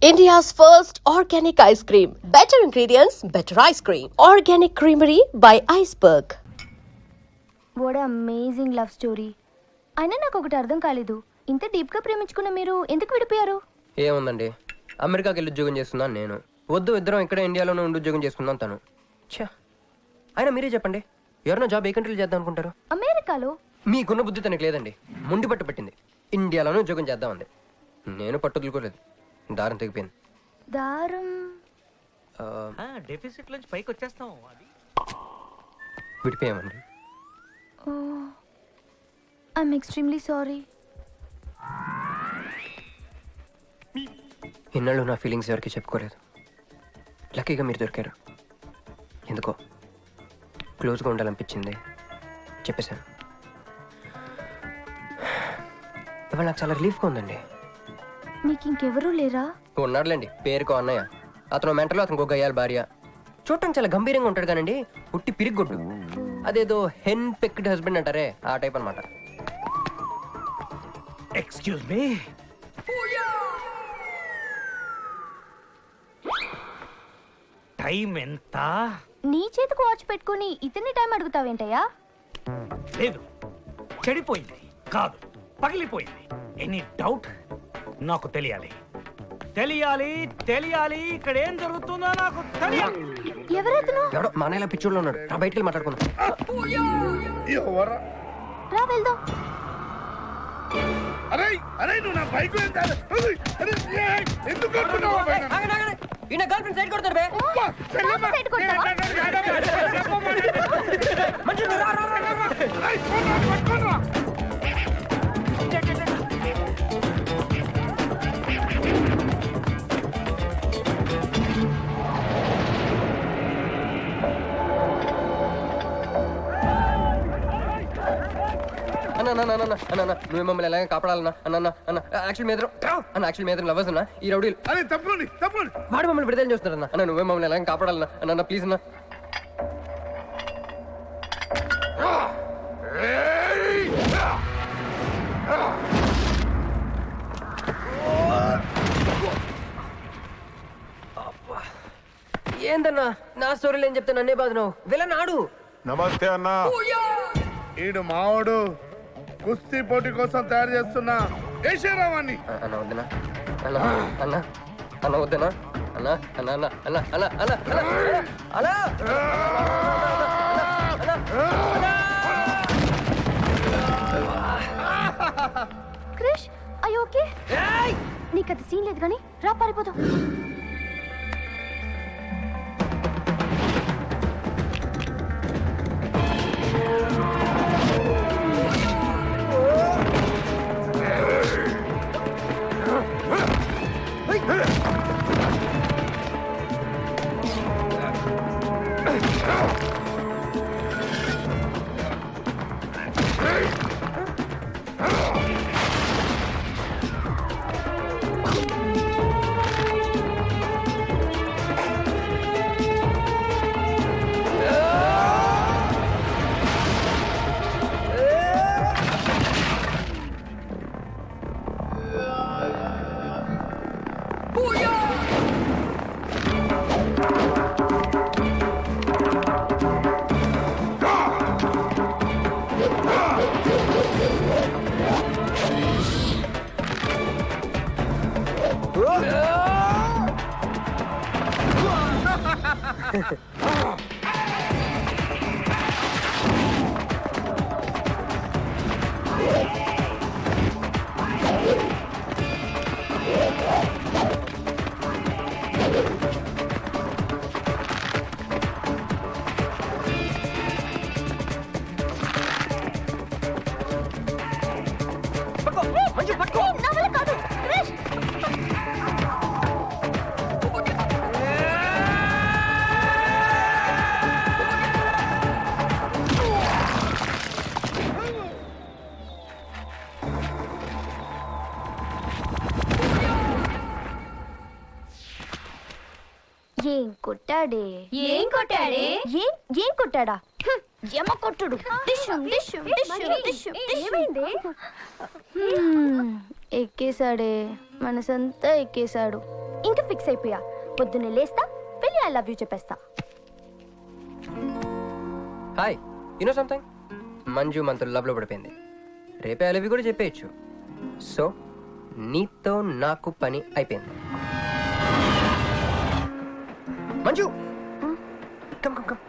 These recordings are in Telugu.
India's first organic ice cream. Better ingredients, better ice cream. Organic Creamery by Iceberg. What amazing love story. అయినా నాకు ఒకటి అర్థం కాలేదు, ఇంత డీప్గా ప్రేమించుకున్న మీరు ఎందుకు విడిపోయారు? ఏముందండి, అమెరికాకి వెళ్ళి ఉద్యోగం చేస్తున్నాను నేను. వద్దు, ఇద్దరం ఇక్కడ ఇండియాలోనే ఉండి ఉద్యోగం చేసుకుందాం తను. ఛా, అయినా మీరే చెప్పండి, ఎవరైనా జాబ్ ఏ కంట్రీలో చేద్దాం అనుకుంటారు? అమెరికాలో? మీకున్న బుద్ధి తనకి లేదండి. ముండి పట్టు పెట్టింది, ఇండియాలోనే ఉద్యోగం చేద్దామంది. నేను పట్టుదలుకోలేదు, దారం తెగిపోయింది. దారం డెఫిసిట్ నుంచి పైకి వచ్చేస్తాం. అది విడిపోయామండి. I'm extremely sorry. ఇన్నాళ్ళు నా ఫీలింగ్స్ ఎవరికి చెప్పుకోలేదు. లక్కీగా మీరు దొరికారు. ఎందుకో క్లోజ్గా ఉండాలనిపించింది, చెప్పేశాను. ఇవాళ నాకు చాలా రిలీఫ్గా ఉందండి. మీకు ఇంకెవరూ లేరా? ఉన్నాడులేండి, పేరుకో అన్నయ్య. అతను మెంటలో, అతను ఒక గయ్యాల భార్య. చూడటానికి చాలా గంభీరంగా ఉంటాడు కానండి, పుట్టి పిరిగొడ్డు. అదేదో హెన్ పెక్డ్ హస్బెండ్ అంటారే, ఆ టైప్ అనమాట. ఎక్స్క్యూజ్ మీ, టైం ఎంత? నీ చేతికి వాచ్ పెట్టుకుని ఇతని టైం అడుగుతావేంటయ్యా? లేదు, చెడిపోయింది కాదు, పగిలిపోయింది. Any doubt? నాకు తెలియాలి, తెలియాలి, తెలియాలి. ఇక్కడ ఏం జరుగుతుందో నాకు తెలియాలి. ఎవరతను? ఎవడో మా అన్నయ్యలా పిచ్చోళ్ళు ఉన్నాడు, నా బయటికి వెళ్ళి మాట్లాడుకుందాం. రా వెళ్దాం. అరే అరే నువ్వు నా బైక్ ఎందుకు కొడుతున్నావు? ఈయన గర్ల్ ఫ్రెండ్ సైడ్ కొడతారు బే. నాకు సైడ్ కొడతావా? మంచిగా రా, రా, రా, రా. అన్న నువ్వు మమ్మల్ని ఎలాగ కాపాడాలన్నా అన్న అన్న యాక్చువల్ మీద అన్న యాక్చువల్ మీద లవర్స్ అన్న ఈ రౌడీలు. అరే తప్పండి తప్పండి, వాడు మమ్మల్ని విడుదల చేస్తున్నారన్న. అన్న నువ్వే మమ్మల్ని ఎలాగ కాపాడాలన్నా అన్న ప్లీజ్ అన్న. ఏందన్నా నా స్టోరీలు ఏం చెప్తే నన్నే బాధ నువ్వు వెళ్ళనాడు. నమస్తే అన్న. ఈడు మావాడు కుస్తీ పోటీ కోసం తయారు చేస్తున్నా యశరావాన్ని. అన్న వద్దనా అన్న అన్న అన్న వద్దనా అన్న అన్న అన్న అన్న అన్న అన్న అన్న క్రిష్, అయ్యో ఓకే? నీకు అది సీన్ లేదు కానీ రా, పారిపోదాం. నా వల్ల కాదు, క్రిష్. ఏం కొట్టాడే? ఏం కొట్టాడే? ఏం కొట్టాడా? యమ కొట్టుడు. ఏమైంది? ఎక్కేశాడే, మనసంతా ఎక్కేశాడు. ఇంకా ఫిక్స్ అయిపోయా. పొద్దున్నే లేస్తా, వెళ్ళి ఐ లవ్ యూ చెప్పేస్తా. Hi, you know something? మంజు మనతో లవ్ లో పడిపోయింది. రేపే అలవి కూడా చెప్పేయచ్చు. సో నీతో నాకు పని అయిపోయింది. Manju come come come.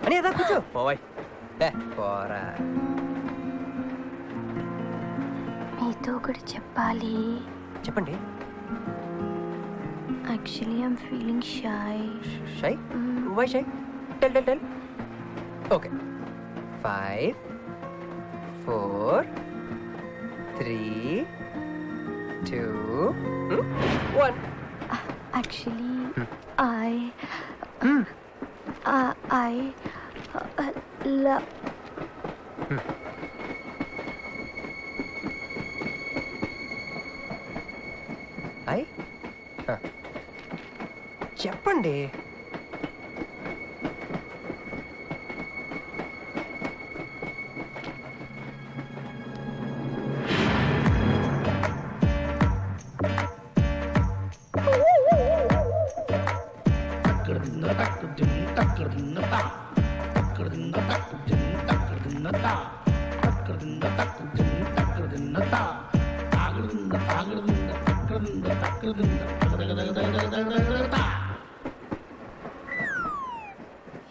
అని అదా కూర్చో. పోవాయ్. పోరా. మీతో ఒకటి చెప్పాలి. చెప్పండి. Actually I'm feeling shy. Shy? Why shy? Tell tell tell. Okay. 5 4 3 2 1. Actually, I love. I చెప్పండి.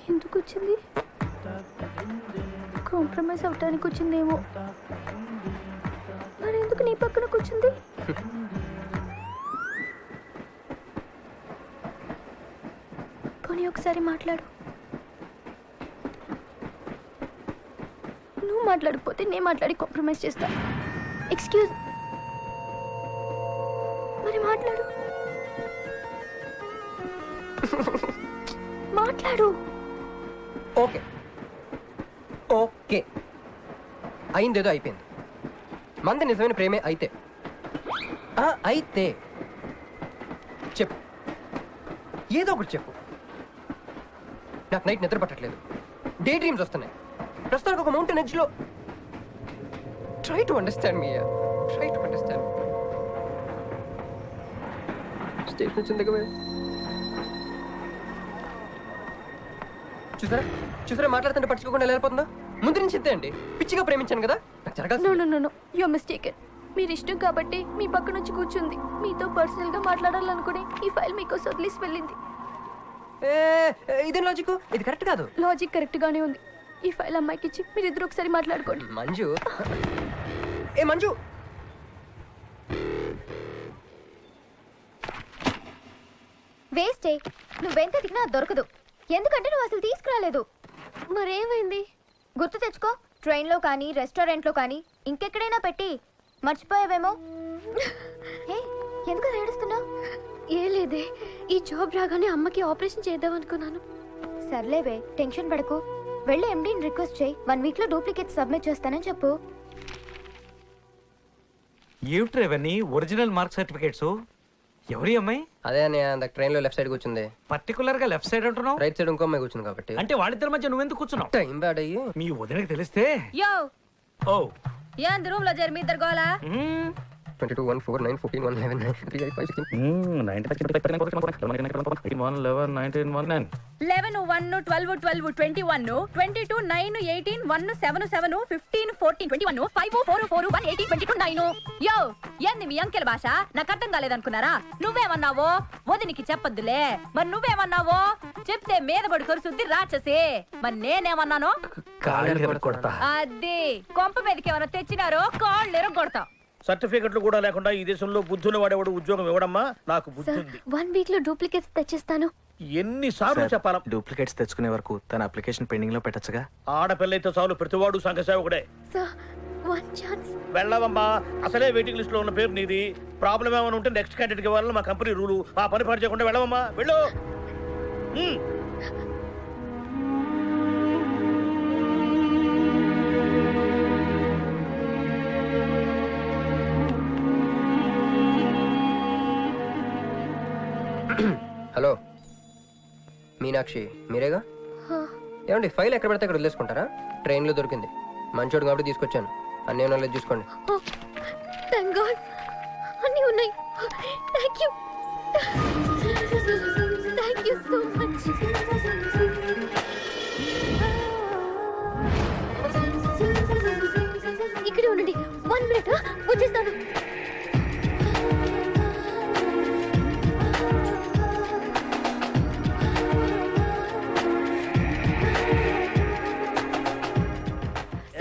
ఎందుకు వచ్చింది? కాంప్రమైజ్ అవటానికి వచ్చిందేమో. మరి ఎందుకు నీ పక్కన కూర్చుంది? పోనీ ఒకసారి మాట్లాడు. నువ్వు మాట్లాడకపోతే నేను మాట్లాడి కాంప్రమైజ్ చేస్తా. ఎక్స్క్యూజ్. మరి మాట్లాడు. మాట్లాడు. ఓకే ఓకే, అయిందేదో అయిపోయింది. మంది నిజమైన ప్రేమే అయితే అయితే చెప్పు, ఏదో ఒకటి చెప్పు. నాకు నైట్ నిద్ర పట్టట్లేదు, డే డ్రీమ్స్ వస్తున్నాయి. ప్రస్తుతానికి ఒక మౌంటైన్ ఎడ్జ్లో. Try to understand me, try to understand. Station వచ్చింది దగ్గర. చూసారా చూసారా, మాట్లాడుతుంటే పట్టించుకోకుండా వెళ్ళిపోతుందా? ముందు నుంచి ఇంతే అండి. పిచ్చిగా ప్రేమించాను కదా, నాకు జరగాల్సింది. No no no no, you are mistaken. మీరు ఇష్టం కాబట్టి మీ పక్క నుంచి కూర్చుంది. మీతో పర్సనల్ గా మాట్లాడాలనుకుని ఈ ఫైల్ మీకు వదిలేసి వెళ్ళింది. ఇదేం లాజిక్? ఇది కరెక్ట్ కాదు. లాజిక్ కరెక్ట్ గానే ఉంది. ఈ ఫైల్ అమ్మాయికి ఇచ్చి మీరు ఇద్దరు ఒకసారి మాట్లాడుకోండి. మంజు, ఏ మంజు, వేస్టే. నువ్వెంత తిన్నా దొరకదు. ఎందుకంటే నువ్వు అసలు తీసుకురాలేదు. మరేమైంది? గుర్తు తెచ్చుకో. ట్రైన్లో కానీ రెస్టారెంట్లో కానీ ఇంకెక్కడైనా పెట్టి మర్చిపోయావేమో. ఎందుకు ఏడుస్తున్నావు? ఏ లేదే, ఈ జాబ్ రాగానే అమ్మకి ఆపరేషన్ చేద్దాం అనుకున్నాను. సర్లేవే, టెన్షన్ పడకు. వెళ్ళి ఎండీని రిక్వెస్ట్ చేయి. 1 వీక్ లో డూప్లికేట్ సబ్మిట్ చేస్తానని చెప్పు. ఏమిట్రా ఇవన్నీ ఒరిజినల్ మార్క్ సర్టిఫికేట్స్? ఎవరి అమ్మాయి? అదే అన్నయ్య, ట్రైన్ లో లెఫ్ట్ సైడ్ కూర్చుంది. పర్టికులర్ గా లెఫ్ట్ సైడ్ అంటున్నావు? రైట్ సైడ్ ఇంకో అమ్మాయి కూర్చుంది కాబట్టి. అంటే వాళ్ళిద్దరి మధ్య నువ్వెందుకు కూర్చున్నావు? టైం బ్యాడ్ అయ్యి. మీ వదినకి తెలిస్తే. యో ఓ ఏంది రూమ్ లో చేరి మీ ఇద్దరు గోలా? 22 1 4 9 14 1 11 3 8 5 16. 11 1 12 12 21 22 9 18 1 7 7 15 14 21 5 4 4 1 18 22 9. యో ఏంది మీ అంకెల భాష? నాకు అర్థం కాలేదనుకున్నారా? నువ్వేమన్నావో వదినికి చెప్పొద్దులే. మరి నువ్వేమన్నావో చెప్తే మీద పడి కరుసుద్ది రాచసి. మరి నేనేమన్నాను? అది కొంప మీదకి ఏమన్నా తెచ్చినారో కాళ్ళు ఎరగొడతా. సర్టిఫికెట్లు కూడా లేకుండా ఈ దేశంలో బుద్ధుని వాడేవాడు ఉద్యోగం ఇవ్వడమ్మా. నాకు బుద్ధి ఉంది. 1 వీక్ లో డూప్లికేట్స్ తెచ్చిస్తాను. ఎన్నిసార్లు చెప్పాలా? డూప్లికేట్స్ తెచ్చుకునే వరకు తన అప్లికేషన్ పెండింగ్ లో పెట్టచ్చుగా. ఆడపిల్లైతే చాలు, ప్రతివాడు సంఘ సేవకుడే. Sir, 1 chance. వెళ్ళవమ్మా, అసలే వెయిటింగ్ లిస్ట్ లో ఉన్న పేరు నీది. ప్రాబ్లం ఏమైనా ఉంటే నెక్స్ట్ క్యాండిడేట్ కి ఇవ్వాలని మా కంపెనీ రూలు. ఆ పని పాటు చేయకుండా వెళ్ళవమ్మా, వెళ్ళు. హలో మీనాక్షి, మీరేగా? ఏమండి ఫైల్ ఎక్కడ పెడితే అక్కడ వదిలేసుకుంటారా? ట్రైన్లో దొరికింది, మంచోడు కాబట్టి తీసుకొచ్చాను. అన్నీ నాలెడ్జ్ చూసుకోండి. థ్యాంక్ గాడ్ అన్నీ ఉన్నాయి. Thank you so much. ఇక్కడే ఉండండి, 1 మినిట్ వచ్చేస్తాను.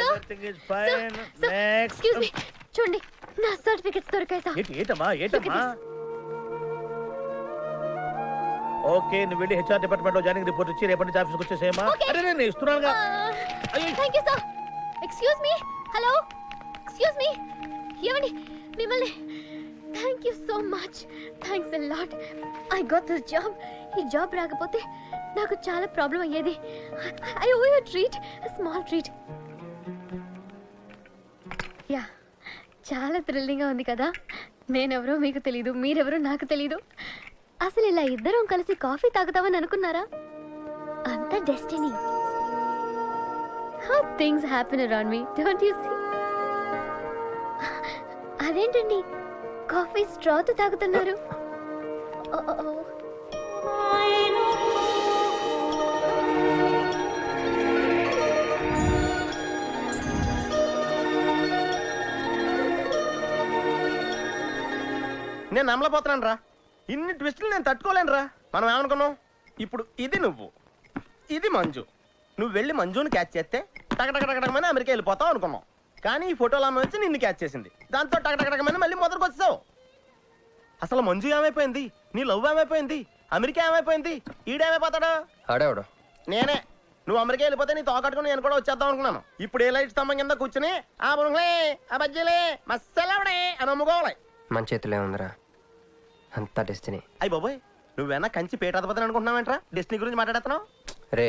Everything is fine. Next. Excuse me, చూడండి నా సర్టిఫికెట్స్ దొరికాయి సార్. ఏంటమ్మా ఓకే, నువ్వు వెళ్ళి హెచ్ఆర్ డిపార్ట్మెంట్ లో జాయినింగ్ రిపోర్ట్ ఇచ్చి రేపటి నుంచి ఆఫీస్కి వచ్చేసేమా. Okay. అరే నేను ఇస్తున్నానుగా. Thank you sir. Excuse me, hello excuse me, ఏమండి మిమ్మల్ని. Thank you so much, thanks a lot. I got this job. ఈ జాబ్ రాకపోతే నాకు చాలా ప్రాబ్లం అయ్యేది. I owe you treat, small treat. Yeah, చాలా థ్రిల్లింగ్గా ఉంది కదా. నేనెవరో మీకు తెలీదు, మీరెవరో నాకు తెలీదు. అసలు ఇలా ఇద్దరం కలిసి కాఫీ తాగుతామని అనుకున్నారా? అంత destiny. How things happen around me, don't you see? అదేంటండి కాఫీ స్ట్రాతో తాగుతున్నారు? నేను నమ్మలేకపోతున్నాను రా. ఇన్ని ట్విస్టులు నేను తట్టుకోలేను రా. మనం ఏమనుకున్నాం, ఇప్పుడు ఇది నువ్వు, ఇది మంజు. నువ్వు వెళ్ళి మంజుని క్యాచ్ చేస్తే టకటకటకటకమని అమెరికా వెళ్ళిపోతావు అనుకున్నాం. కానీ ఈ ఫోటోలు అమ్మ వచ్చి నిన్ను క్యాచ్ చేసింది. దాంతో టకటకటకమని మళ్ళీ మొదటికి వచ్చావు. అసలు మంజు ఏమైపోయింది, నీ లవ్ ఏమైపోయింది, అమెరికా ఏమైపోయింది, ఈడేమైపోతాడు? ఆడేవాడు నేనే. నువ్వు అమెరికా వెళ్ళిపోతే నీ తోకట్టుకుని నేను కూడా వచ్చేద్దాం అనుకున్నాను. ఇప్పుడు ఏ లైట్ స్తంభం కింద కూర్చుని ఆ బురుగులే ఆ బజ్జీలే మస్సలవడే అని అమ్ముకోవాలి. మన చేతిలో ఉందిరా అంతా డెస్టినీ. అయ్యి బాబోయ్, నువ్వేనా కంచి పేటాధిపతిని అనుకుంటున్నావేంట్రా? డెస్టినీ గురించి మాట్లాడుతున్నావు? రే,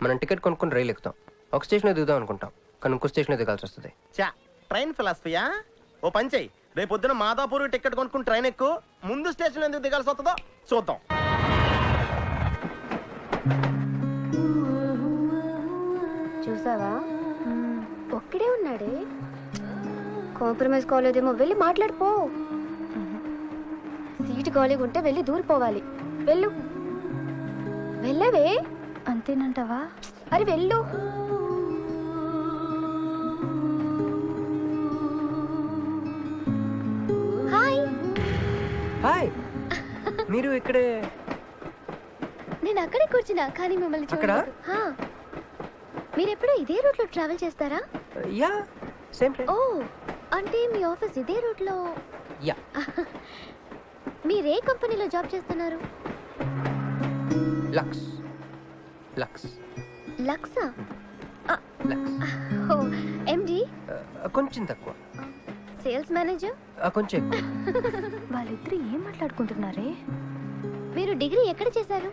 మనం టికెట్ కొనుక్కుని రైలు ఎక్కుతాం, ఒక స్టేషన్ దిగుదాం అనుకుంటాం, కానీ ఇంకో స్టేషన్ దిగాల్సి వస్తుంది. చా, ట్రైన్ ఫిలాసఫియా? ఓ పని చెయ్యి, రేపు పొద్దున మాదాపూర్ టికెట్ కొనుక్కుని ట్రైన్ ఎక్కు. ముందు స్టేషన్ ఎందుకు దిగాల్సి వస్తుందో చూద్దాం. చూసావా, ఒక్కడే ఉన్నాడే. కాంప్రమైజ్ కాలేదేమో, వెళ్ళి మాట్లాడిపో. సీటు ఖాళీగా ఉంటే వెళ్ళి దూరిపోవాలి. వెళ్ళు, వెళ్ళవే. అంతేనంటావా? అరే వెళ్ళు. హాయ్. హాయ్, మీరు ఇక్కడే? నేను అక్కడే కూర్చున్నా, కానీ మిమ్మల్ని అక్కడ? చూడలేదు. హా. మీరెప్పుడు ఇదే రూట్లో ట్రావెల్ చేస్తారా? యా, సేమ్ ఓ, అంటే మీ ఆఫీస్ ఇదే రూట్లో. యా. మీరే కంపెనీలో జాబ్ చేస్తున్నారు? లక్స్. లక్స్. లక్సా? లక్స్. ఓ, ఎండి? కొంచెం తక్కువ. Sales manager? కొంచెం ఎక్కువ. వాళ్ళిద్దరు ఏం మాట్లాడుకుంటున్నారే? మీరు డిగ్రీ ఎక్కడ చేశారు?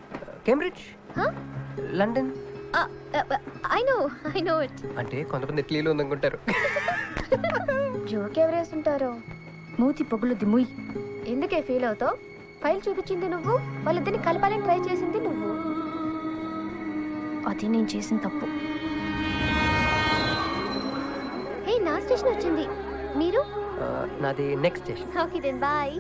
Cambridge, London. I know it. అంటే కొంతమంది ఇట్లీలో ఉందనుకుంటారు. జోక్ ఎవరేస్తుంటారో. మూతి పొగులుద్ది ముయ్. ఎందుకే ఫీల్ అవుతావు? ఫైల్ చూపించింది నువ్వు, వాళ్ళిద్దరిని కలపాలని ట్రై చేసింది నువ్వు. అది నేను చేసిన తప్పు. హే, నా స్టేషన్ వచ్చింది. మీరు? నాది next station. Okay then bye.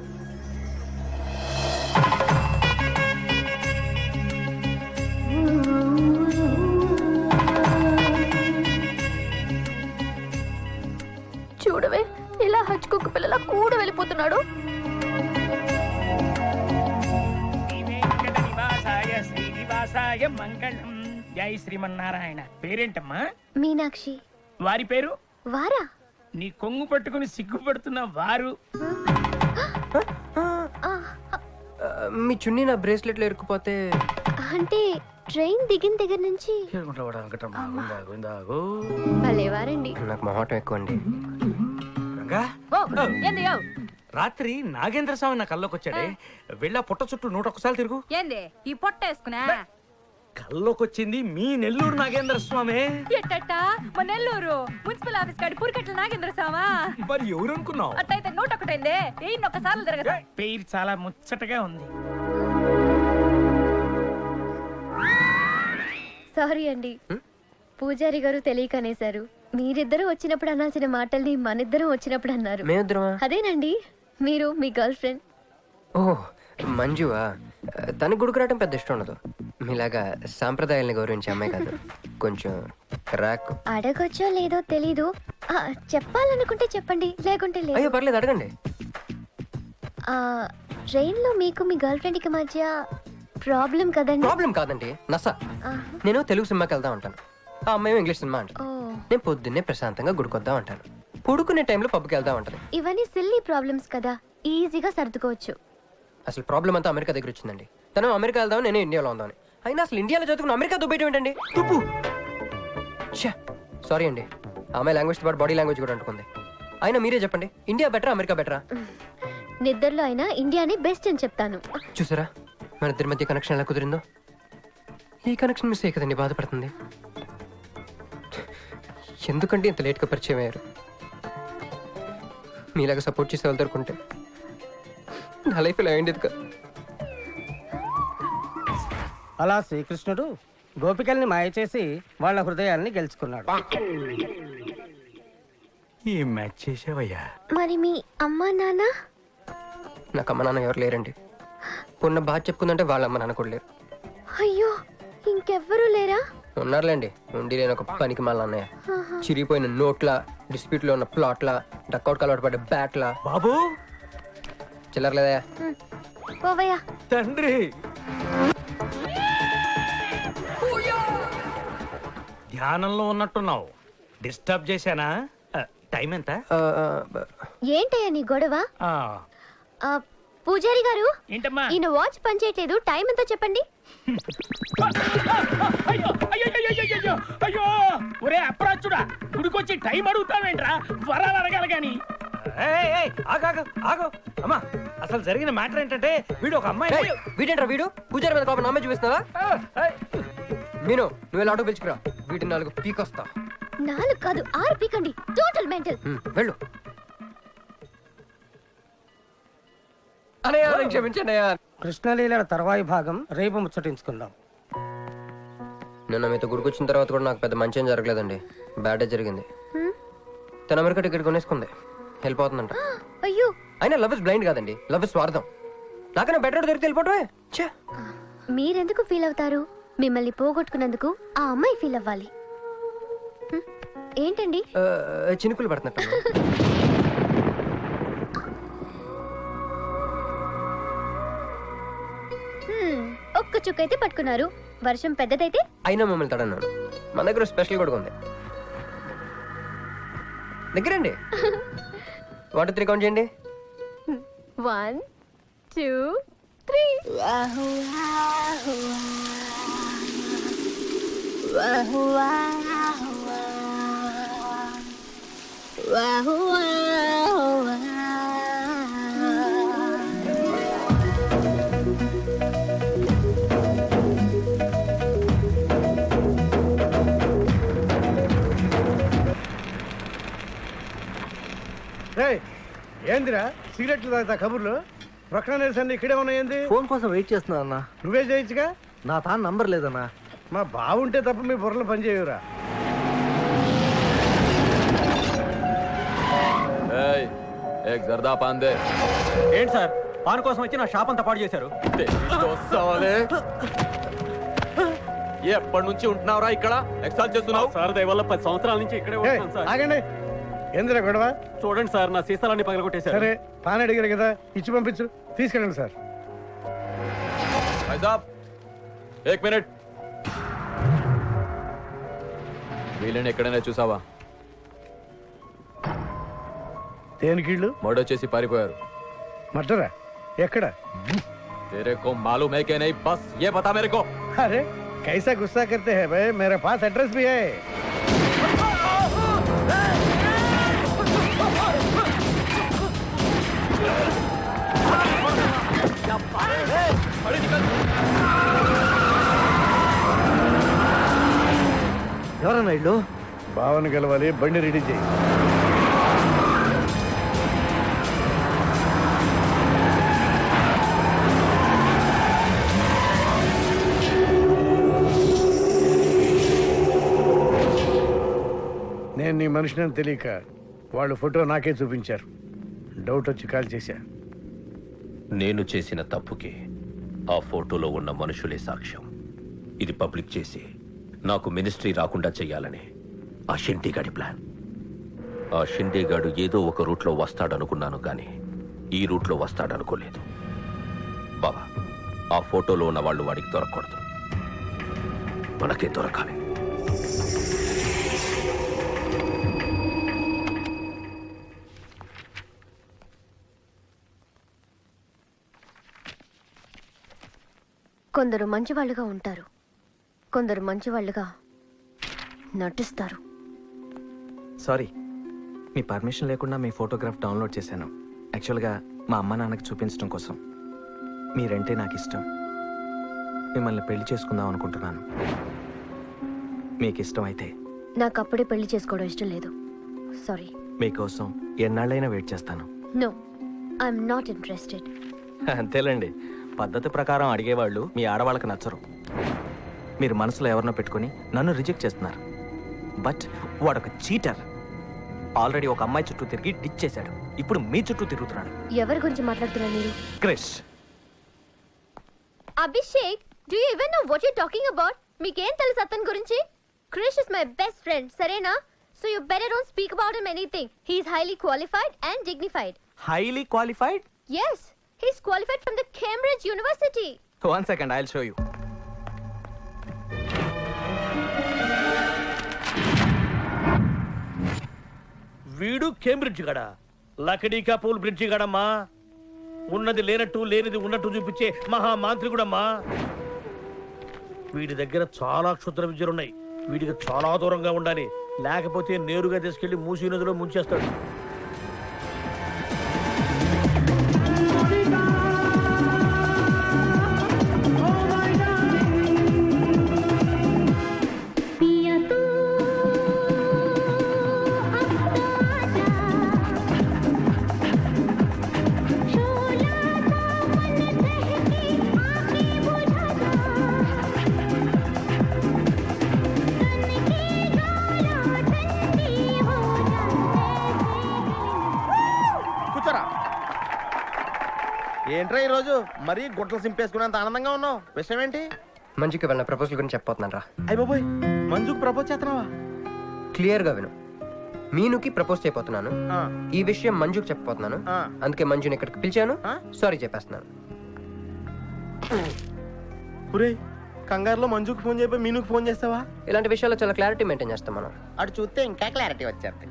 చూడవే, ఇలా హచ్చుకుక్క పిల్లల కూడా వెళ్ళిపోతున్నాడు. మంగళం. జై శ్రీమన్నారాయణ. పేరేంటమ్మా? మీనాక్షి. వారి పేరు? వారా? నీ కొంగు పట్టుకుని సిగ్గుపడుతున్న వారు. మీ చున్నీ నా బ్రేస్లెట్లో ఇరుక్కుపోతే? అంటే ట్రైన్ దిగిన దగ్గర నుంచి. భలేవారండి. నాకు మొహటం ఎక్కువ అండి. రంగా, ఏంది యో? రాత్రి నాగేంద్ర స్వామి నా కల్లోకి వచ్చాడే, వెళ్ళా పుట్ట చుట్టూ 101 తిరుగు. ఏంది ఈ పొట్ట వేసుకున్నా? కల్లోకి వచ్చింది మీ నెల్లూరు నాగేంద్ర స్వామి. ఎట్టట మా నెల్లూరు మున్సిపల్ ఆఫీస్ కాడి పురికట్ల నాగేంద్ర స్వామా? మరి ఎవరు అనుకున్నావు? అట్టయితే 101 ఒక్కసార్లు తిరగదు. పేరు చాలా ముచ్చటగా ఉంది. సారీ అండి. పూజారి గారు తెలియకనేశారు. మీరిద్దరూ వచ్చినప్పుడు అనాల్సిన మాటల్ని మనిద్దరం వచ్చినప్పుడు అన్నారు. మేమిద్దరమా? అదేనండి, మీరు మీ గర్ల్ ఫ్రెండ్. ఓ మంజువా? తనకు గుడికి రావడం పెద్ద ఇష్టం ఉండదు. మీలాగా సాంప్రదాయాల్ని గౌరవించే అమ్మాయి కాదు. కొంచెం రాక్. అడగొచ్చో లేదో తెలీదు. చెప్పాలనుకుంటే చెప్పండి, లేకుంటే లేదు. అయ్యో పర్లేదు, అడగండి. ట్రైన్ లో మీకు మీ గర్ల్ ఫ్రెండ్ కి మధ్య ప్రాబ్లం కదండి? ప్రాబ్లం కాదండి, నస. నేను తెలుగు సినిమాకి వెళ్దా ఉంటాను, ఆ అమ్మాయి ఇంగ్లీష్ సినిమా అంట. నేను పొద్దున్నే ప్రశాంతంగా గుడికొద్దాం అంటాను, పడుకునే టైంలో పబ్కి వెళ్దాం అంటాను. ఇవన్నీ సిల్లీ ప్రాబ్లమ్స్ కదా, ఈజీగా సర్దుకోవచ్చు. అసలు ప్రాబ్లం అంతా అమెరికా దగ్గర వచ్చిందండి. తను అమెరికా వెళ్దాం, నేను ఇండియాలో ఉందామని. అయినా అసలు ఇండియాలో చదువుకుని అమెరికా దుబ్బేయటం ఏంటండి? తుప్పు. సారీ అండి, ఆమె లాంగ్వేజ్ పాటు బాడీ లాంగ్వేజ్ కూడా అంటుకుంది. అయినా మీరే చెప్పండి, ఇండియా బెటరా అమెరికా బెటరా? నిద్రలో అయినా ఇండియానే బెస్ట్ అని చెప్తాను. చూసారా మన ఇద్దరి మధ్య కనెక్షన్ ఎలా కుదిరిందో? ఈ కనెక్షన్ మిస్ అయ్యి కదండి బాధపడుతుంది. ఎందుకంటే ఇంత లేట్గా పరిచయం అయ్యారు? మీలాగా సపోర్ట్ చేసే వాళ్ళు దొరుకుంటే నా లైఫ్ ఇలా అయింది కదా. అలా శ్రీకృష్ణుడు గోపికల్ని మాయ చేసి వాళ్ళ హృదయాల్ని గెలుచుకున్నాడు. ఈ మ్యాచ్ చేసావయ్యా. మరి మీ అమ్మా నాన్న? నాకు అమ్మ నాన్న ఎవరు లేరండి. ఉన్న బాధ చెప్పుకుందంటే వాళ్ళ అమ్మ నాన్న కూడా లేరు. అయ్యో, ఇంకెవ్వరూ లేరా? ఉన్నారులేండి, ఉండి లేని ఒక పనికి మళ్ళీ అన్నయ్య. చిరిగిపోయిన నోట్ల, డిస్ప్యూట్ లో ఉన్న ప్లాట్ల, డక్అవుట్ అలవాటు పడ్డ బ్యాట్ల. బాబు చిల్లర్లేదా? పోవయ్యా. తండ్రి, ధ్యానంలో ఉన్నట్టున్నావు. డిస్టర్బ్ చేశానా? టైం ఎంత? ఏంటయ్యా నీ గొడవ? ఆ, పూజారి గారు, ఏంటమ్మా? ఈయన వాచ్ పనిచేయట్లేదు, టైం ఎంతో చెప్పండి. అయ్యో అయ్యో అయ్యో అయ్యో అయ్యో! ఒరే అప్రాచుడా, గుడికొచ్చి టైం అడుగుతావేంట్రా? వరాలు అడగాలి గాని. ఏయ్, ఏయ్, ఆగు, ఆగు. అమ్మా, అసలు జరిగిన మ్యాటర్ ఏంటంటే వీడు ఒక అమ్మాయి. వీడేంట్రా వీడు? పూజారి మీద కోపం నమ్మే చూపిస్తున్నావా? మీను, నువ్వు ఎలా ఆటో పిలుచుకురా, వీటిని 4 పీకొస్తా. 4 కాదు 6 పీకండి. Total mental. వెళ్ళు. అనయ్య, క్షమించండి అయ్యా. కృష్ణలీల తర్వాయి భాగం రేపు ముచ్చటించుకుందాం. నిన్న మీతో గుడికొచ్చిన తర్వాత కూడా నాకు పెద్ద మంచి ఏం జరగలేదండి. బ్యాడే జరిగింది. తన అమెరికా టికెట్ కొనేసుకుంది, వెళ్ళిపోతుందంట. అయ్యో, అయినా లవ్ ఇస్ బ్లైండ్ కాదండి, లవ్ ఇస్ స్వార్థం. నాకన్నా బెటర్ దొరికి వెళ్ళిపోవటమే. మీరెందుకు ఫీల్ అవుతారు? మిమ్మల్ని పోగొట్టుకున్నందుకు ఆ అమ్మాయి ఫీల్ అవ్వాలి. ఏంటండి? చినుకులు పడుతున్నట్టు. ఒక్క చుక్కైతే పట్టుకున్నారు, వర్షం పెద్దదైతే? అయినా మమ్మల్ని తడన్నాడు. మన దగ్గర స్పెషల్ కూడా ఉంది. దగ్గరండి. 1 2 3 కౌంట్ చేయండి. 1 2 3. ఏందిరా సిగరెట్లు తాగుతా కబుర్లు? ప్రక్కన నిలిసండి ఇక్కడే ఉన్నాయండి. ఫోన్ కోసం వెయిట్ చేస్తున్నా అన్న. నువ్వే చేయొచ్చుగా. నా తాను నంబర్ లేదన్నా. మా బావుంటే తప్ప మీ బుర్రలు పనిచేయవురా. ఏంటి సార్, పాన్ కోసం వచ్చి నా షాప్ అంతా పాడు చేశారు. ఎప్పటి నుంచి ఉంటున్నావురా ఇక్కడ? ఎక్సాల్ చేస్తున్నావు సార్? దయవల్ల 10 సంవత్సరాల నుంచి ఇక్కడే ఉంటున్నాను సార్. ఆగండి, ఏందిరా గొడవ? చూడండి సార్, నా సీసాలన్నీ పగలగొట్టేశారు. సరే, పాన్ అడిగారు కదా, ఇచ్చి పంపించు. తీసుకెళ్ళండి సార్. एक मिनट, వీళ్ళని ఎక్కడైనా చూసావా? దేనికిళ్ళు? మర్డర్ చేసి పారిపోయారు. మర్డరా? ఎక్కడ? तेरे को मालूम है कि नहीं? बस ये बता मेरे को. अरे कैसा गुस्सा करते हैं भाई, मेरे पास एड्रेस भी है. ఎవరన్నా ఇల్లు? భావన గెలవాలి, బండి రెడీ చేయి. నేను నీ మనిషిని తెలియక వాళ్ళు ఫోటో నాకే చూపించారు. డౌట్ వచ్చి కాల్ చేశా. నేను చేసిన తప్పుకి ఆ ఫోటోలో ఉన్న మనుషులే సాక్ష్యం. ఇది పబ్లిక్ చేసి నాకు మినిస్ట్రీ రాకుండా చెయ్యాలని ఆ షిండేగాడి ప్లాన్. ఆ షిండేగాడు ఏదో ఒక రూట్లో వస్తాడనుకున్నాను కానీ ఈ రూట్లో వస్తాడనుకోలేదు. బాబా, ఆ ఫోటోలో ఉన్న వాళ్ళు వాడికి దొరకకూడదు, మనకే దొరకాలి. కొందరు మంచివాళ్ళుగా ఉంటారు, కొందరు మంచివాళ్ళుగా నటిస్తారు. సారీ, మీ పర్మిషన్ లేకుండా మీ ఫోటోగ్రాఫ్ డౌన్లోడ్ చేశాను. యాక్చువల్గా మా అమ్మ నాన్నకి చూపించడం కోసం. మీరంటే నాకు ఇష్టం. మిమ్మల్ని పెళ్లి చేసుకుందాం అనుకుంటున్నాను. మీకు ఇష్టం అయితే. నాకు అప్పుడే పెళ్లి చేసుకోవడం ఇష్టం లేదు. సారీ. మీకోసం ఎన్నాళ్ళైనా వెయిట్ చేస్తాను. No, I'm not interested. అంతేలేండి, పద్ధతి ప్రకారం అడిగేవాళ్ళు మీ ఆడవాళ్ళకి నచ్చరు. మీరు మనసులో ఎవరినో పెట్టుకుని నన్ను రిజెక్ట్ చేస్తున్నారు. బట్ వాడొక చీటర్. ఆల్రెడీ ఒక అమ్మాయి చుట్టూ తిరిగి డిచ్ చేశాడు. ఇప్పుడు మీ చుట్టూ తిరుగుతున్నాడు. ఎవరి గురించి మాట్లాడుతున్నారు మీరు? Krish. Abhishek, do you even know what you talking about? మీకేం తెలుసు అతని గురించి? Krish is my best friend, సరేనా? So you better don't speak about him anything. He is highly qualified and dignified. Highly qualified? Yes, he is qualified from the Cambridge University. 1 second, I'll show you. వీడు కేంబ్రిడ్జ్ గడ, లకడీకా పూల్ బ్రిడ్జి గడమ్మా. ఉన్నది లేనట్టు లేనిది ఉన్నట్టు చూపించే మహా మాంత్రికుడమ్మా. వీడి దగ్గర చాలా క్షుద్ర విద్యలున్నాయి. వీడికి చాలా దూరంగా ఉండాలి, లేకపోతే నేరుగా తీసుకెళ్లి మూసీ నదిలో ముంచేస్తాడు. ఏంట్రా ఈరోజు మరీ గుట్టలు సింపేసుకున్నంత ఆనందంగా ఉన్నావు? విషయం ఏంటి? మంజుకి వెళ్ళిన ప్రపోజల్ గురించి చెప్పబోతున్నాను రా. అయ్య బాబోయ్, మంజుకి ప్రపోజ్ చేస్తున్నావా? క్లియర్గా విను. మీనుకి ప్రపోజ్ చేయబోతున్నాను. ఆ. ఈ విషయం మంజుకి చెప్పబోతున్నాను. ఆ. అందుకే మంజుని ఇక్కడికి పిలిచాను. ఆ? సారీ చెప్పేస్తున్నాను. ఒరేయ్, కంగారులో మంజుకి ఫోన్ చేయబోయి మీనుకి ఫోన్ చేస్తావా? ఇలాంటి విషయాల్లో చాలా క్లారిటీ మెయింటైన్ చేస్తాం మనం. అటు చూస్తే ఇంకా క్లారిటీ వచ్చేది.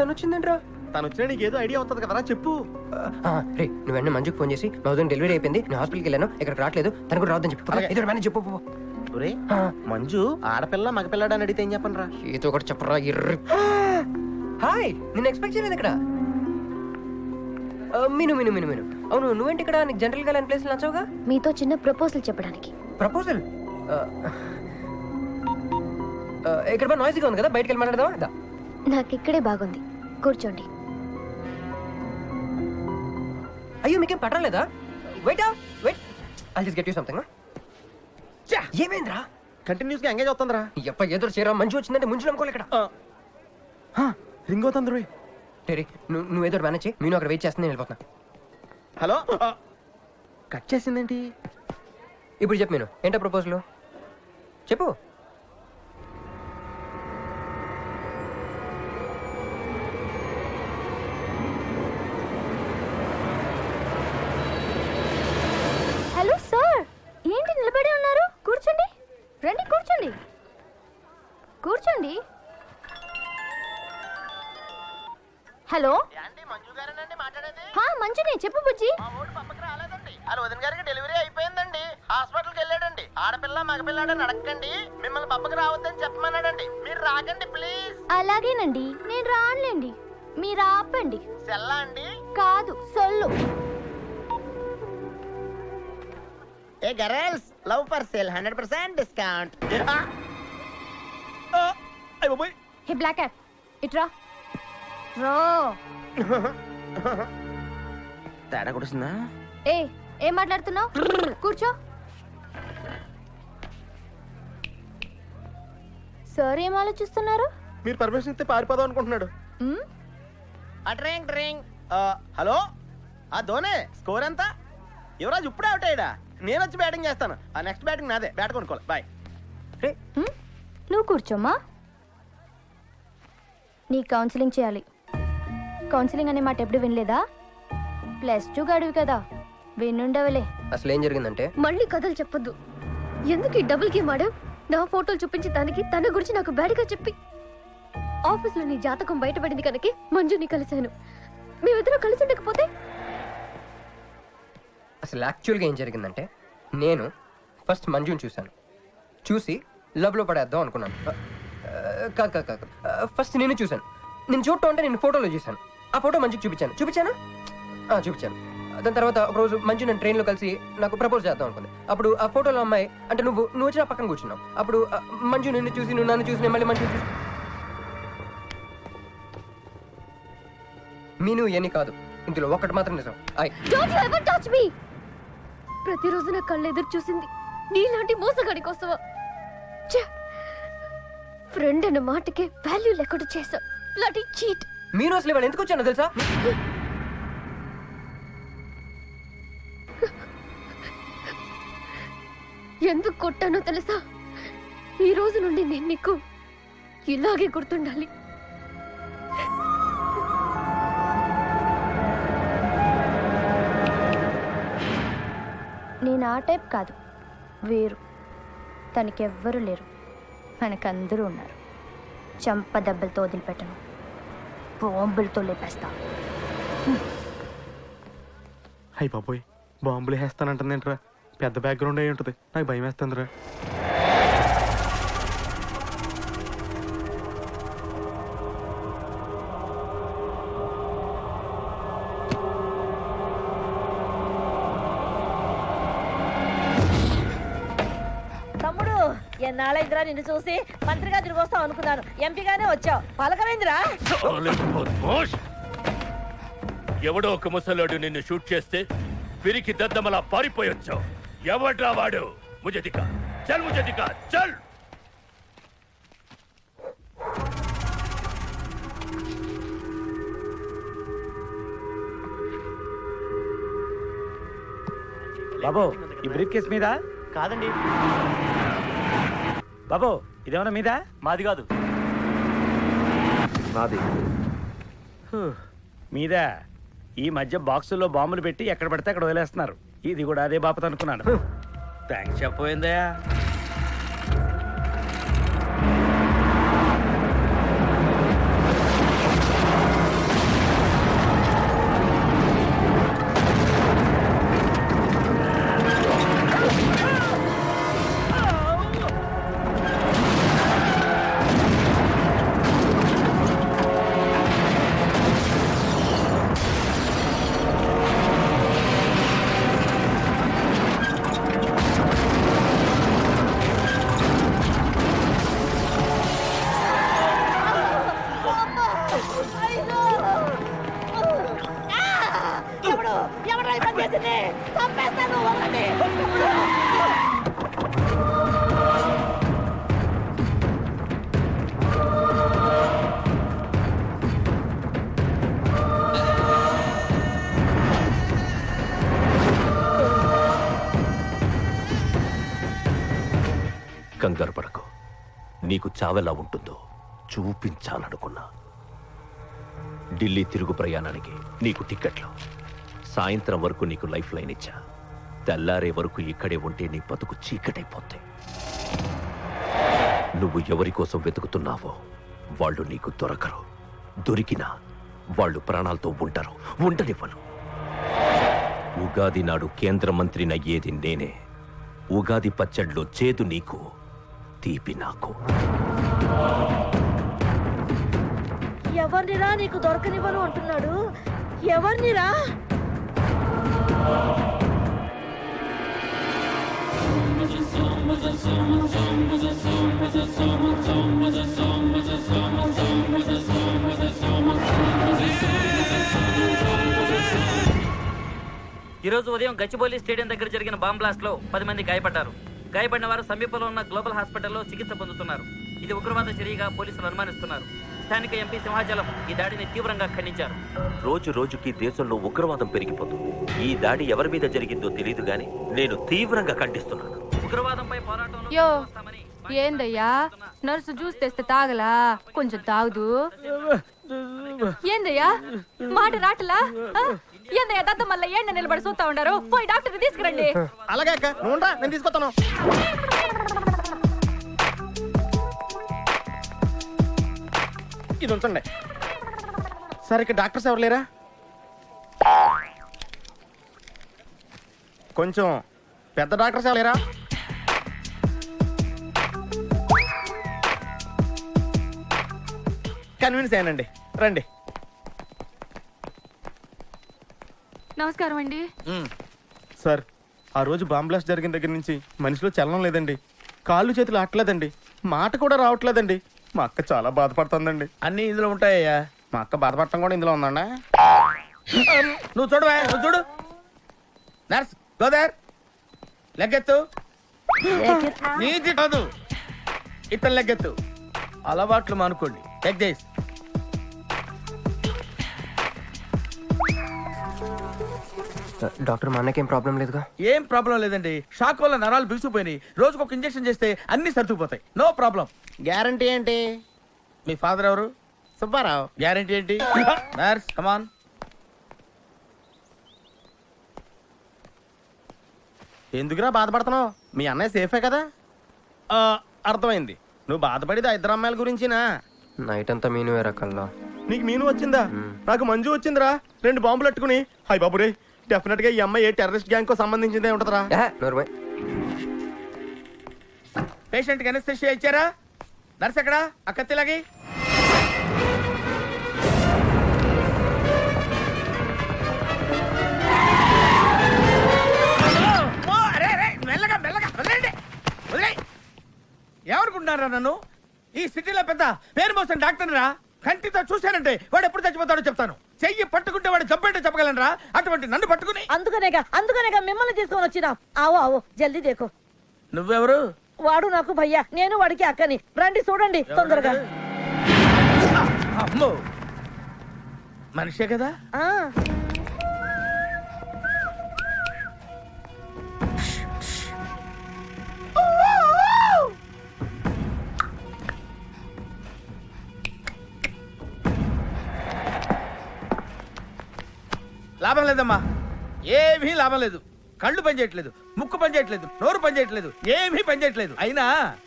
తను వచ్చిందేంట్రా? తను వచ్చినా నీకేదో ఐడియా అవుతుంది కదరా, చెప్పు. రే, నువ్వు వెంటనే మంజుకి ఫోన్ చేసి మా ఉదయం డెలివరీ అయిపోయింది, నేను హాస్పిటల్కి వెళ్ళాను, ఇక్కడికి రావట్లేదు, తను కూడా రావద్దని చెప్పు. అలాగే. ఏదో మేనేజ్ చెప్పు. ఒరేయ్, మంజు ఆడపిల్ల మగపిల్లాడు అని అడిగితే ఏం చెప్పను రా? ఏదో ఒకటి చెప్పరా. హాయ్, నేను ఎక్స్పెక్ట్ చేయలేదు ఇక్కడ. మీను మీను మీను మీను అవును, నువ్వేంటి ఇక్కడ? నీకు జనరల్ గా లేని ప్లేస్ నచ్చవుగా? మీతో చిన్న ప్రపోజల్ చెప్పడానికి. ప్రపోజల్? ఇక్కడ బాగా నాయిసీగా ఉంది కదా, బయటకు వెళ్ళి మాట్లాడదామా? నాకు ఇక్కడే బాగుంది, కూర్చోండి. అయ్యో, మీకేం పట్టలేదా? Wait wait, I'll just get you something. ఏమైందిరా? కంటిన్యూస్ గా ఎంగేజ్ అవుతుందిరా. ఎప్ప ఏదో చేరా, మంచి వచ్చిందంటే ముంచు నమ్ముకోలే ఇక్కడ. రింగ్ అవుతుంది రోయ్. టేరీ, నువ్వు ఏదో మేనేజ్ చేయి, నేను అక్కడ వెయిట్ చేస్తాను, నేను వెళ్ళిపోతున్నా. హలో, కట్ చేసిందేంటి? ఇప్పుడు చెప్పు మీను, ఏంటో ప్రపోజల్ చెప్పు. హలో సార్, ఏంటి నిలబడి ఉన్నారు? కూర్చోండి, రండి కూర్చోండి, కూర్చోండి. హలో, మంజునే, చెప్పు బుజ్జి. వదిన గారికి డెలివరీ అయిపోయిందండి, హాస్పిటల్కి వెళ్ళాడండి. ఆడపిల్ల మగపిల్లాడని అడగండి, మిమ్మల్ని పప్పకి రావద్దని చెప్పమన్నాడండి. మీరు రాకండి ప్లీజ్. అలాగేనండి, నేను రానులేండి, మీరు ఆపండి. సెల్లా అండి? కాదు, సొల్లు. Hey girls, love for sale 100% discount. Hey black cat, ఇట్రా రా. తేడా కొడుతుందా? ఏం మాట్లాడుతున్నావు? కూర్చో. సార్ ఏం ఆలోచిస్తున్నారు? మీరు పర్మిషన్ ఇస్తే పారిపోదాం అనుకుంటున్నాడు. మ్? హలో ధోనే స్కోర్ ఎంత? యువరాజ్ ఇప్పుడే అవుట్ అయ్యాడా? నేను వచ్చి బ్యాటింగ్ చేస్తాను. ఆ నెక్స్ట్ బ్యాటింగ్ నాదే. బ్యాట్ కొనుక్కోవాలి. బాయ్. మ్? నువ్వు కూర్చోమ్మా. నీ కౌన్సిలింగ్ చేయాలి. కౌన్సిలింగ్ అనే మాట ఎప్పుడు వినలేదా? +2 గడివి కదా, వినుండవలే. అసలు ఏం జరిగిందంటే మళ్ళీ కథలు చెప్పొద్దు. ఎందుకు ఈ డబుల్ గేమ్ ఆడావు? నా ఫోటోలు చూపించి దానికి తన గురించి నాకు బ్యాడ్గా చెప్పి ఆఫీస్లో నీ జాతకం బయటపడింది కనుకే మంజుని కలిశాను. మేమిద్దరం కలిసి ఉండకపోతే అసలు యాక్చువల్గా ఏం జరిగిందంటే నేను ఫస్ట్ మంజుని చూశాను. చూసి లవ్లో పడేద్దాం అనుకున్నాను. కాదు ఫస్ట్ నేను చూశాను. నేను చూడటం అంటే నేను ఫోటోలో చూశాను. ఆ ఫోటో మంజుకి చూపించాను. దాని తర్వాత ఒక రోజు మంజు నేను ట్రైన్లో కలిసి నాకు ప్రపోజ్ చేద్దాం అనుకుంది. అప్పుడు ఆ ఫోటోలో అమ్మాయి అంటే నువ్వు వచ్చి నా పక్కన కూర్చున్నావు. అప్పుడు మంజు నిన్ను చూసి నువ్వు నన్ను చూసి నేను మళ్ళీ మంజు చూసి మీను ఇవన్నీ కాదు, ఇందులో ఒకటి మాత్రం నిజం. Don't you ever touch me! ప్రతిరోజు నా కళ్ళు ఎదురు చూసింది నీలాంటి మోసగాడి కోసమా? ఫ్రెండ్ అన్న మాటకే వాల్యూ లేకుండా చేశావు. Bloody cheat. మీను అసలు ఇవాళ ఎందుకు వచ్చానో తెలుసా? ఎందుకు కొట్టానో తెలుసా? ఈ రోజు నుండి నేను నీకు ఇలాగే గుర్తుండాలి. నేను ఆ టైప్ కాదు, వేరు. తనకెవ్వరూ లేరు, మనకందరూ ఉన్నారు. చంప దెబ్బలతో వదిలిపెట్టను, బాంబులతో లేపేస్తా. అయ్యి బాబోయ్, బాంబులు వేస్తానంటుందేంట్రా? పెద్ద బ్యాక్గ్రౌండ్ అయి ఉంటుంది. నాకు భయం వేస్తుందిరా. తమ్ముడు, ఎన్నాళ్ళైందిరా నిన్ను చూసి? మంత్రిగా తిరిగి వస్తావు అనుకున్నాను, ఎంపీగానే వచ్చావు. పలకమైందిరా. ఎవడో ఒక ముసలోడు నిన్ను షూట్ చేస్తే పిరికి దద్దమలా పారిపోయి వచ్చావు. ఎవడ్రా వాడు? ముझे दिखा, चल मुझे दिखा, चल. బాబు, ఈ బ్రీఫ్ కేస్ మీద కాదండి బాబు, ఇదేమన్నా మీద? మాది కాదు. నాది. మీద ఈ మధ్య బాక్సుల్లో బాంబులు పెట్టి ఎక్కడ పడితే అక్కడ వదిలేస్తున్నారు. ఇది కూడా అదే బాపత అనుకున్నాను. థ్యాంక్స్ చెప్పబోయిందయా. కంగారు పడకు. నీకు చావెలా ఉంటుందో చూపించాలనుకున్నా. ఢిల్లీ తిరుగు ప్రయాణానికి నీకు టిక్కెట్లు. సాయంత్రం వరకు నీకు లైఫ్ లైన్ ఇచ్చా. తెల్లారే వరకు ఇక్కడే ఉంటే నీ బతుకు చీకటైపోతాయి. నువ్వు ఎవరి కోసం వెతుకుతున్నావో వాళ్ళు నీకు దొరకరు. దొరికినా వాళ్ళు ప్రాణాలతో ఉంటారు. ఉండనివ్వను. ఉగాది నాడు కేంద్ర మంత్రినయ్యేది నేనే. ఉగాది పచ్చడిలో చేదు నీకు, తీపి నాకు. ఎవరినిరా నీకు దొరకనివ్వను అంటున్నాడు? ఎవరినిరా? ఈరోజు ఉదయం గచ్చిబౌలి స్టేడియం దగ్గర జరిగిన బాంబ్ బ్లాస్ట్ లో 10 మంది గాయపడ్డారు. గాయపడిన వారు సమీపంలో ఉన్న గ్లోబల్ హాస్పిటల్లో చికిత్స పొందుతున్నారు. ఇది ఉగ్రవాద చర్యగా పోలీసులు అనుమానిస్తున్నారు. స్థానిక ఎంపీ సింహాచలం ఈ దాడిని తీవ్రంగా ఖండించారు. రోజు రోజుకి దేశంలో ఉగ్రవాదం పెరిగిపోతుంది. ఈ దాడి ఎవరి మీద జరిగిందో తెలియదు గాని నేను తీవ్రంగా ఖండిస్తున్నాను. ఉగ్రవాదంపై పోరాటంలో యో ఏందయ్యా నర్సు జ్యూస్ తెస్తే తాగలా? కొంచెం తాగుదు. ఏందయ్యా మాట రాటలా? ఏందయ్యా దత్త మళ్ళీ ఏండ నిలబడి చూస్తా ఉండారు? పోయి డాక్టర్ తీసుకురండి. అలాగే అక్క, నువ్వు రా, నేను తీసుకొస్తాను. ఇది ఉంచండి. సరే, ఇక్కడ డాక్టర్స్ ఎవరు లేరా? కొంచెం పెద్ద డాక్టర్స్ ఎవరు లేరా? కన్విన్స్ అయ్యానండి, రండి. నమస్కారం అండి. సార్, ఆ రోజు బాంబ్ బ్లాస్ట్ జరిగిన దగ్గర నుంచి మనిషిలో చలనం లేదండి. కాళ్ళు చేతులు ఆటలేదండి, మాట కూడా రావట్లేదండి. మా అక్క చాలా బాధపడుతుందండి. అన్ని ఇందులో ఉంటాయ్యా. మా అక్క బాధపడటం కూడా ఇందులో ఉందండి. నువ్వు చూడవా, నువ్వు చూడు. నర్స్ గోదర్, లెగ్గెత్తు. నీది కాదు, ఇతను లెగ్గెత్తు. అలవాట్లు మానుకోండి. Take this. డాక్టర్, మా అన్నకేం ప్రాబ్లం లేదుగా? ఏం ప్రాబ్లం లేదండి. షాక్ వల్ల నరాలు బిగుసిపోయినాయి. రోజుకు ఒక ఇంజెక్షన్ చేస్తే అన్ని సర్దుకుపోతాయి. No problem. గ్యారంటీ ఏంటి? మీ ఫాదర్ ఎవరు? సుబ్బారావు. గ్యారంటీ ఏంటి? నర్స్ కమాన్. ఎందుకురా బాధపడుతున్నావు? మీ అన్నయ్య సేఫే కదా? అర్థమైంది. నువ్వు బాధపడేది ఆ ఇద్దరు అమ్మాయిల గురించినా? నైట్ అంతా మీను వేరే కల్లా. నీకు మీను వచ్చిందా? నాకు మంజు వచ్చిందిరా. 2 బాంబులు అట్టుకుని. హాయ్ బాబు రే, డెఫినెట్ గా ఈ అమ్మాయి ఏ టెర్రరిస్ట్ గ్యాంగ్ కో సంబంధించిందే ఉంటదిరా. పేషెంట్ కి అనస్థిషియా ఇచ్చారా? నర్స్ ఎక్కడా? ఆ కత్తిలాగి. ఏమనుకుంటున్నారా నన్ను? ఈ సిటీలో పెద్ద పేరు మోసం డాక్టర్ రా. కంటితో చూశానంటే వాడు ఎప్పుడు చచ్చిపోతాడో చెప్తాను. చెయ్యి పట్టుకుంటే వాడు చంపేంటే చెప్పగలనరా? అటువంటి నన్ను పట్టుకుని. అందుకనేగా మిమ్మల్ని తీసుకొని వచ్చినా. ఆవో ఆవో జల్దీ దేకో. నువ్వెవరు? వాడు నాకు భయ్యా, నేను వాడికి అక్కని. రండి చూడండి తొందరగా. అమ్మో, మనిషే కదా? లాభం లేదమ్మా, ఏమీ లాభం లేదు. కళ్ళు పనిచేయట్లేదు, ముక్కు పనిచేయట్లేదు, నోరు పనిచేయట్లేదు, ఏమీ పనిచేయట్లేదు. అయినా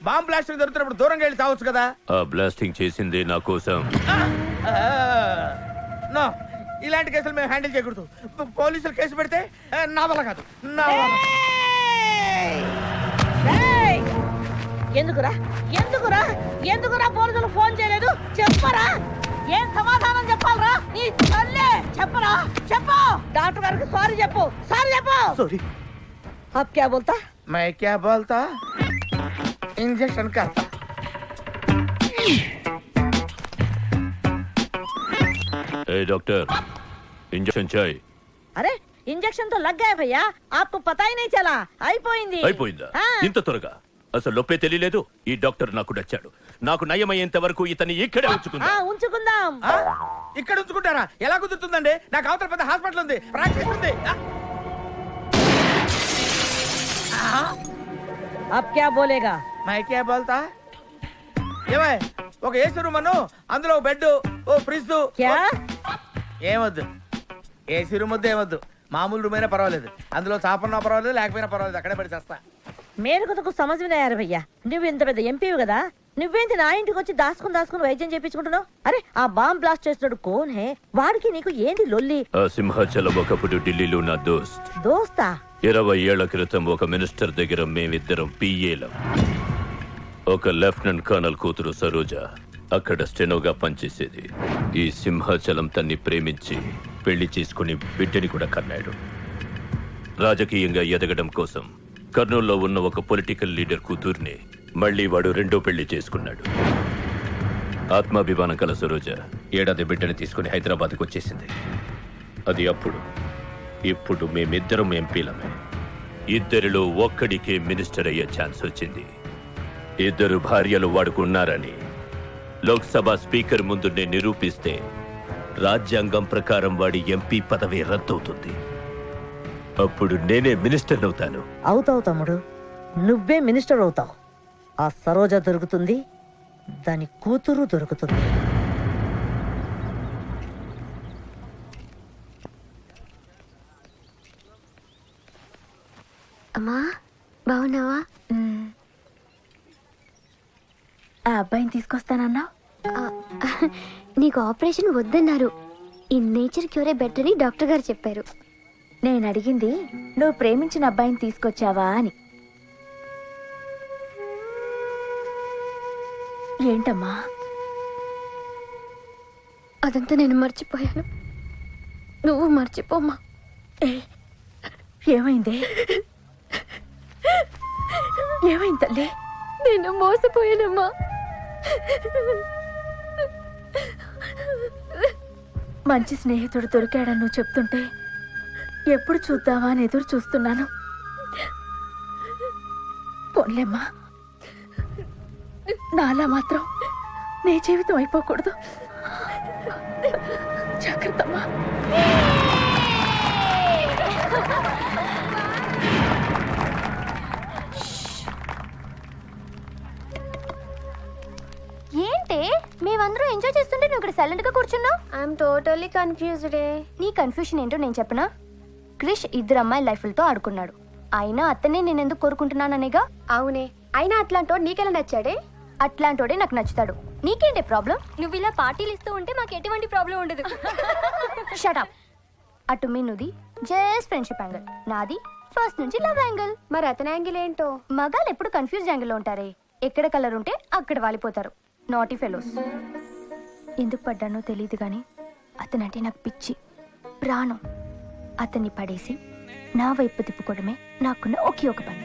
బాంబ్ బ్లాస్టింగ్ జరుగుతున్నప్పుడు దూరంగా వెళ్ళి తావచ్చు కదా. ఆ బ్లాస్టింగ్ చేసింది నా కోసం. నో, ఇలాంటి కేసులు మేము హ్యాండిల్ చేయకూడదు. పోలీసులు కేసు పెడితే నా వల్ల కాదు, నా వల్ల. ఎందుకురా ఎందుకురా ఎందుకురా పోలీసులు ఫోన్ చేయలేదు? చెప్పరా, ఏం సమాధానం చెప్పాలరా? నీ తల్లే చెప్పరా, చెప్పు. డాక్టర్ గారికి సారీ చెప్పు, సారీ చెప్పు. సారీ. अब क्या बोलता? मैं क्या बोलता? इंजेक्शन करता. ए डॉक्टर, इंजेक्शन चाहिए. अरे इंजेक्शन तो लग गया भैया, आपको पता ही नहीं चला. అయిపోయింది. అయిపోయిందా? ఇంత త్వరగా? అసలు నొప్పే తెలియలేదు. ఈ డాక్టర్ నాకు నచ్చాడు. నాకు నయమయ్యేంత వరకు ఇతన్ని ఇక్కడే ఉంచుకుందాం. ఇక్కడ ఉంచుకుంటారా? ఎలా కుదురుతుందండి? నాకు అవతల పెద్ద హాస్పిటల్ ఉంది, ప్రాక్టీస్ ఉంది. अब क्या बोलेगा? मैं क्या बोलता? ఏమై, ఒక ఏసీ రూమ్ అను, అందులో బెడ్, ఓ ఫ్రిడ్జ్. ఏమొద్దు, ఏసీ రూమ్ వద్దు, ఏమొద్దు. మామూలు రూమ్ అయినా పర్వాలేదు. అందులో చాపన్నా పర్వాలేదు, లేకపోయినా పర్వాలేదు. అక్కడే పడి చేస్తా. మేరకు సమజ్ మీద అయ్యారు భయ్యా. నువ్వు ఇంత పెద్ద ఎంపీవి కదా, నువ్వేంటి నా ఇంటికి వచ్చి దాచుకుని వైద్యం చేయించుకుంటున్నావు? అరే ఆ బాంబ్ బ్లాస్ట్ చేస్తున్నాడు కోన్ హే? వాడికి నీకు ఏంటి లొల్లి? ఆ సింహాచలం ఒకప్పుడు ఢిల్లీలో నా దోస్తా. 20 ఏళ్ల క్రితం ఒక మినిస్టర్ దగ్గర మేమిద్దరం పిఏలం. ఒక లెఫ్టినెంట్ కర్నల్ కూతురు సరోజ అక్కడ స్టెనోగా పనిచేసేది. ఈ సింహాచలం తన్ని ప్రేమించి పెళ్లి చేసుకుని బిడ్డని కూడా కన్నాడు. రాజకీయంగా ఎదగడం కోసం కర్నూల్లో ఉన్న ఒక పొలిటికల్ లీడర్ కూతుర్ని మళ్ళీ వాడు రెండో పెళ్లి చేసుకున్నాడు. ఆత్మాభిమానం కల సరోజ ఏడాది బిడ్డని తీసుకుని హైదరాబాద్కు వచ్చేసింది. అది అప్పుడు. ఇప్పుడు మేమిద్దరం ఎంపీలమే. ఇద్దరిలో ఒక్కడికే మినిస్టర్ అయ్యే ఛాన్స్ వచ్చింది. 2 భార్యలు వాడుకున్నారని లోక్సభ స్పీకర్ ముందు నేను నిరూపిస్తే రాజ్యాంగం ప్రకారం వాడి ఎంపీ పదవి రద్దవుతుంది. అప్పుడు నేనే మినిస్టర్ అవుతాను. అవుతావు తమ్ముడు, నువ్వే మినిస్టర్ అవుతావు. ఆ సరోజ దొరుకుతుంది, దాని కూతురు దొరుకుతుంది. అమ్మా బాగున్నావా? ఆ అబ్బాయిని తీసుకొస్తానన్నా. నీకు ఆపరేషన్ వద్దన్నారు. ఈ నేచర్ క్యూరే బెటర్ అని డాక్టర్ గారు చెప్పారు. నేను అడిగింది నువ్వు ప్రేమించిన అబ్బాయిని తీసుకొచ్చావా అని. ఏంటమ్మా? అదంతా నేను మర్చిపోయాను. నువ్వు మర్చిపోమ్మా. ఏమైంది? ఏమైంది తల్లి? నేను మోసపోయానమ్మా. మంచి స్నేహితుడు దొరికాడని నువ్వు చెప్తుంటే ఎప్పుడు చూద్దావా అని ఎదురు చూస్తున్నాను. పోన్లేమ్మా, నాలా మాత్రం నీ జీవితం అయిపోకూడదు. జాగ్రత్తమ్మా. ఏంటి మేమందరూ ఎంజాయ్ చేస్తుంటే నువ్వు ఇక్కడ సైలెంట్ గా కూర్చున్నావు? I'm totally confused. నీ కన్ఫ్యూషన్ ఏంటో నేను చెప్పనా? క్రిష్ 2 అమ్మాయి లైఫ్లతో ఆడుకున్నాడు. అయినా అతనే నేను ఎందుకు కోరుకుంటున్నాననేగా. అవునే, అయినా అట్లాంటో నీకెలా నచ్చాడే? అట్లాంటోడే నాకు నచ్చుతాడు. నీకేంటి ప్రాబ్లం? నువ్వు ఇలా పార్టీలు ఇస్తూ ఉంటే మాకు ఎటువంటి ప్రాబ్లం ఉండదు. షటప్. అటు మీనుది జస్ట్ ఫ్రెండ్షిప్ యాంగిల్, నాది ఫస్ట్ నుంచి లవ్ యాంగిల్. మరి అతని యాంగిల్ ఏంటో? మగాళ్ళు ఎప్పుడు కన్ఫ్యూజ్ యాంగిల్లో ఉంటారే. ఎక్కడ కలర్ ఉంటే అక్కడ వాలిపోతారు. Naughty fellows. ఎందుకు పడ్డానో తెలియదు కానీ అతనంటే నాకు పిచ్చి, ప్రాణం. అతన్ని పడేసి నా వైపు తిప్పుకోవడమే నాకున్న ఒకే ఒక పని.